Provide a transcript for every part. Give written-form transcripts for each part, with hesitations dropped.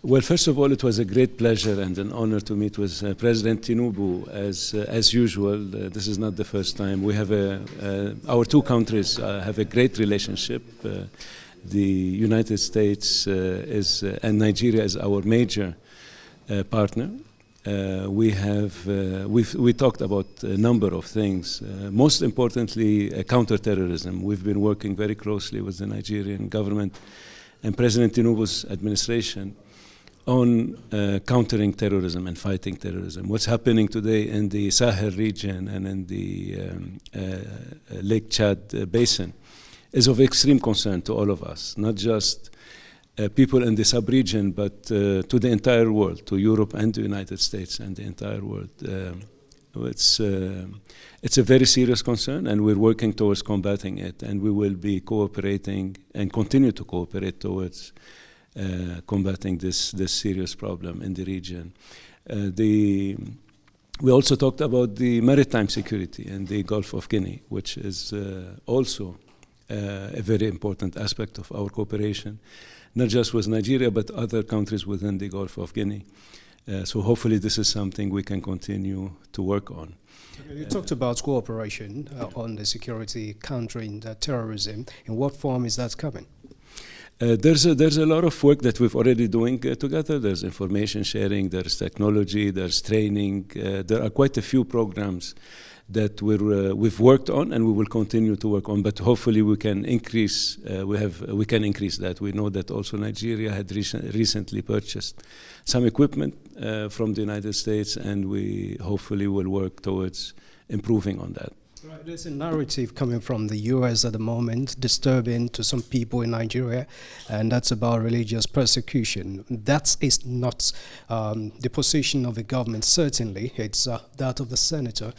Well, first of all, it was a great pleasure and an honor to meet with President Tinubu. As usual, this is not the first time. We have our two countries have a great relationship. The United States and Nigeria is our major partner. We talked about a number of things. Most importantly, counterterrorism. We've been working very closely with the Nigerian government and President Tinubu's administration on countering terrorism and fighting terrorism. What's happening today in the Sahel region and in the Lake Chad basin is of extreme concern to all of us, not just people in the sub-region, but to the entire world, to Europe and the United States and the entire world. It's a very serious concern, and we're working towards combating it, and we will be cooperating and continue to cooperate towards combating this serious problem in the region. We also talked about the maritime security in the Gulf of Guinea, which is also a very important aspect of our cooperation, not just with Nigeria, but other countries within the Gulf of Guinea. So hopefully this is something we can continue to work on. You talked about cooperation on the security countering terrorism. In what form is that coming? There's a lot of work that we've already doing together. There's information sharing, there's technology, there's training. There are quite a few programs that we've worked on and we will continue to work on. But hopefully we can increase. We can increase that. We know that also Nigeria had recently purchased some equipment from the United States, and we hopefully will work towards improving on that. Right, there's a narrative coming from the US at the moment, disturbing to some people in Nigeria, and that's about religious persecution. That is not the position of the government, certainly. It's that of the Senator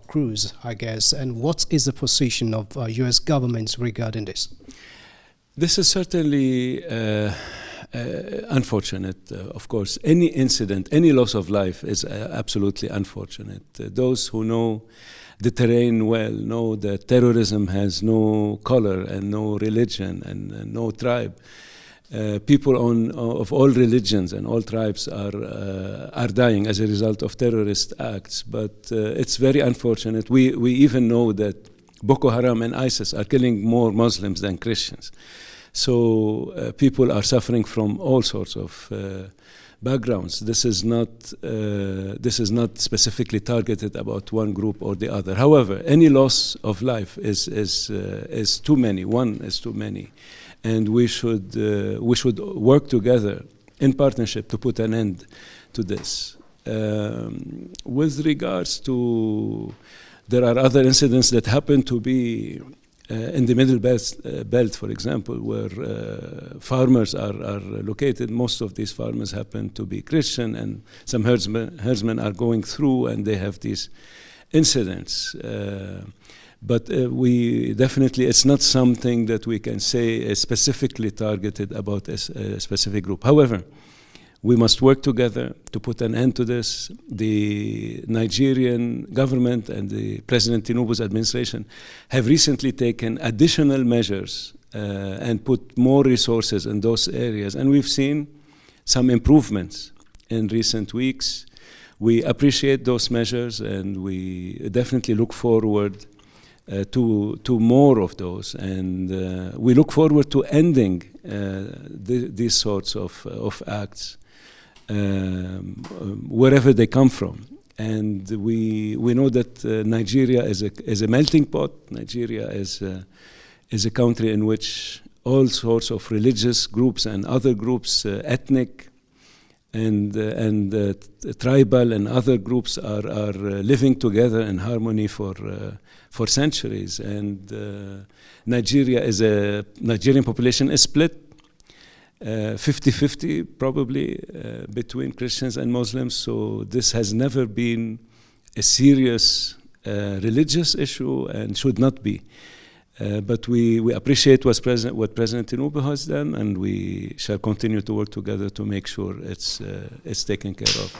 Cruz, I guess. And what is the position of US governments regarding this? This is certainly unfortunate, of course. Any incident, any loss of life is absolutely unfortunate. Those who know the terrain well know that terrorism has no color and no religion and no tribe. People of all religions and all tribes are dying as a result of terrorist acts. But it's very unfortunate. We even know that Boko Haram and ISIS are killing more Muslims than Christians. So people are suffering from all sorts of backgrounds. This is not specifically targeted about one group or the other. However, any loss of life is too many. One is too many, and we should work together in partnership to put an end to this. With regards to, there are other incidents that happen to be in the Middle Belt, for example, where farmers are located. Most of these farmers happen to be Christian, and some herdsmen are going through and they have these incidents. But we definitely, it's not something that we can say is specifically targeted about a specific group. However, we must work together to put an end to this. The Nigerian government and the President Tinubu's administration have recently taken additional measures and put more resources in those areas. And we've seen some improvements in recent weeks. We appreciate those measures, and we definitely look forward to more of those. And we look forward to ending these sorts of acts, wherever they come from. And we know that Nigeria is a melting pot. Nigeria is a country in which all sorts of religious groups and other groups, ethnic and tribal and other groups are living together in harmony for centuries. And Nigerian population is split 50-50 probably between Christians and Muslims. So this has never been a serious religious issue and should not be. But we appreciate what President Tinubu has done, and we shall continue to work together to make sure it's taken care of.